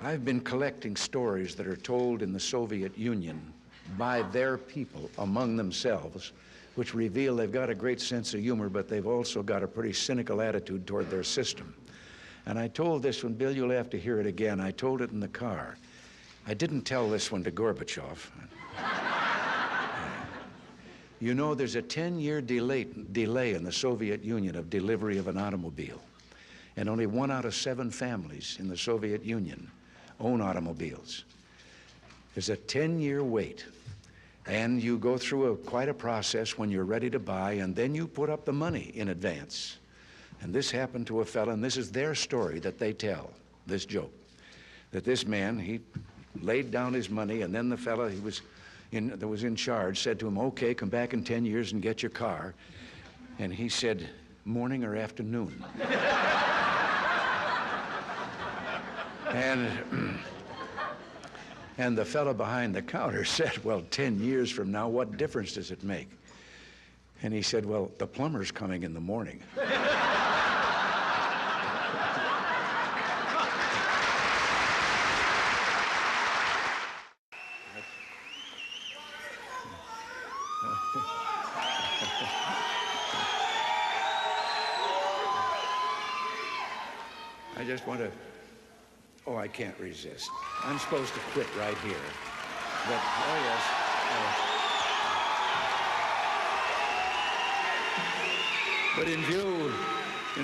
I've been collecting stories that are told in the Soviet Union by their people among themselves, which reveal they've got a great sense of humor, but they've also got a pretty cynical attitude toward their system. And I told this one, Bill, you'll have to hear it again. I told it in the car. I didn't tell this one to Gorbachev. You know, there's a 10-year delay in the Soviet Union of delivery of an automobile. And only 1 out of 7 families in the Soviet Union own automobiles. There's a 10-year wait. And you go through quite a process when you're ready to buy, and then you put up the money in advance. And this happened to a fella, and this is their story that they tell, this joke. That this man, he laid down his money, and then the fella that was in charge said to him, okay, come back in 10 years and get your car. And he said, morning or afternoon? And the fellow behind the counter said, well, 10 years from now, what difference does it make? And he said, well, the plumber's coming in the morning. I just want to, oh, I can't resist. I'm supposed to quit right here. But, oh yes. But in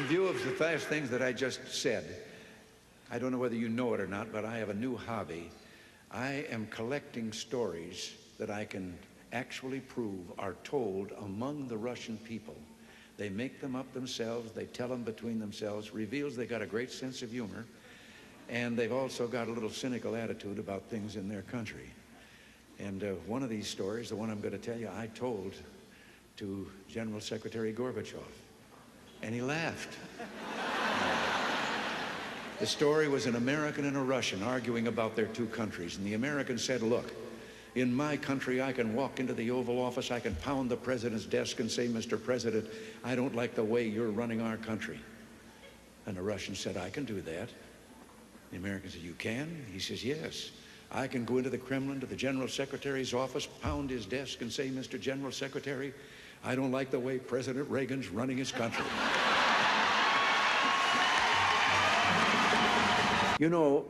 view of the fast things that I just said, I don't know whether you know it or not, but I have a new hobby. I am collecting stories that I can actually prove are told among the Russian people. They make them up themselves, they tell them between themselves, reveals they got a great sense of humor, and they've also got a little cynical attitude about things in their country. And one of these stories, the one I'm going to tell you, I told to General Secretary Gorbachev, and he laughed. The story was an American and a Russian arguing about their two countries, and the American said, look, in my country, I can walk into the Oval Office, I can pound the president's desk and say, Mr. President, I don't like the way you're running our country. And the Russian said, I can do that. The American said, you can? He says, yes. I can go into the Kremlin, to the General Secretary's office, pound his desk and say, Mr. General Secretary, I don't like the way President Reagan's running his country. You know,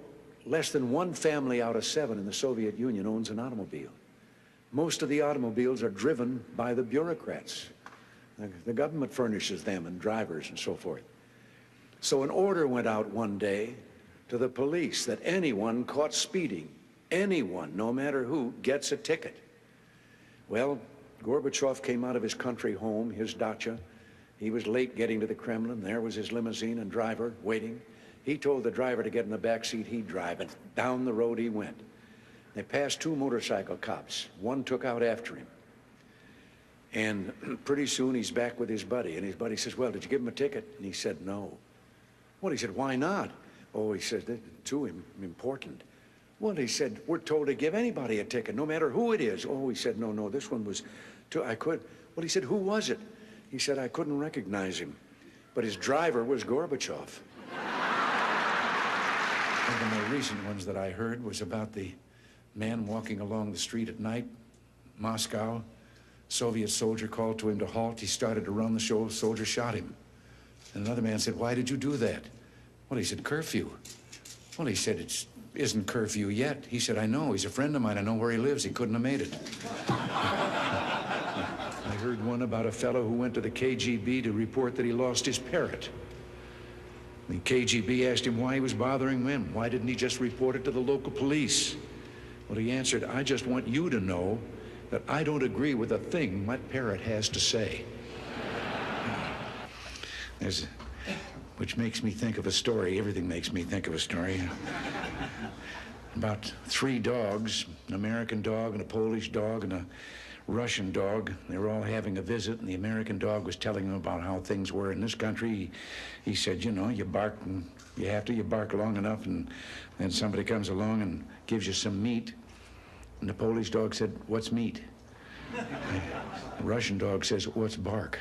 less than 1 family out of 7 in the Soviet Union owns an automobile. Most of the automobiles are driven by the bureaucrats. The government furnishes them and drivers and so forth. So an order went out one day to the police that anyone caught speeding, anyone, no matter who, gets a ticket. Well, Gorbachev came out of his country home, his dacha. He was late getting to the Kremlin. There was his limousine and driver waiting. He told the driver to get in the back seat, he'd drive, and down the road he went. They passed 2 motorcycle cops. One took out after him. And pretty soon he's back with his buddy, and his buddy says, well, did you give him a ticket? And he said, no. Well, he said, why not? Oh, he said, they're too important. Well, he said, we're told to give anybody a ticket, no matter who it is. Oh, he said, no, this one was too, I could. Well, he said, who was it? He said, I couldn't recognize him, but his driver was Gorbachev. One of the more recent ones that I heard was about the man walking along the street at night, Moscow. Soviet soldier called to him to halt. He started to run. The soldier shot him. And another man said, why did you do that? Well, he said, curfew. Well, he said, it isn't curfew yet. He said, I know. He's a friend of mine. I know where he lives. He couldn't have made it. I heard one about a fellow who went to the KGB to report that he lost his parrot. The KGB asked him why he was bothering them. Why didn't he just report it to the local police? Well, he answered, I just want you to know that I don't agree with a thing my parrot has to say. Which makes me think of a story. Everything makes me think of a story. About 3 dogs, an American dog and a Polish dog and a Russian dog. They were all having a visit, and the American dog was telling them about how things were in this country. He said, you know, you bark, and you bark long enough, and then somebody comes along and gives you some meat. And the Polish dog said, what's meat? The Russian dog says, what's bark?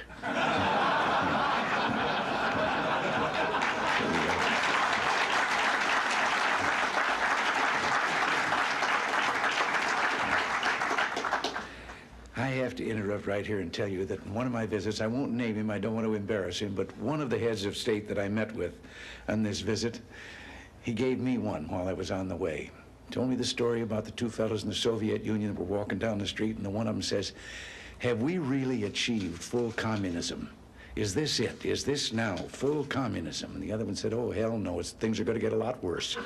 have to interrupt right here and tell you that in one of my visits, I won't name him, I don't want to embarrass him, but one of the heads of state that I met with on this visit, he gave me one while I was on the way. Told me the story about the two fellows in the Soviet Union that were walking down the street, and the one of them says, "Have we really achieved full communism? Is this it? Is this now full communism?" And the other one said, "Oh, hell no, things are going to get a lot worse."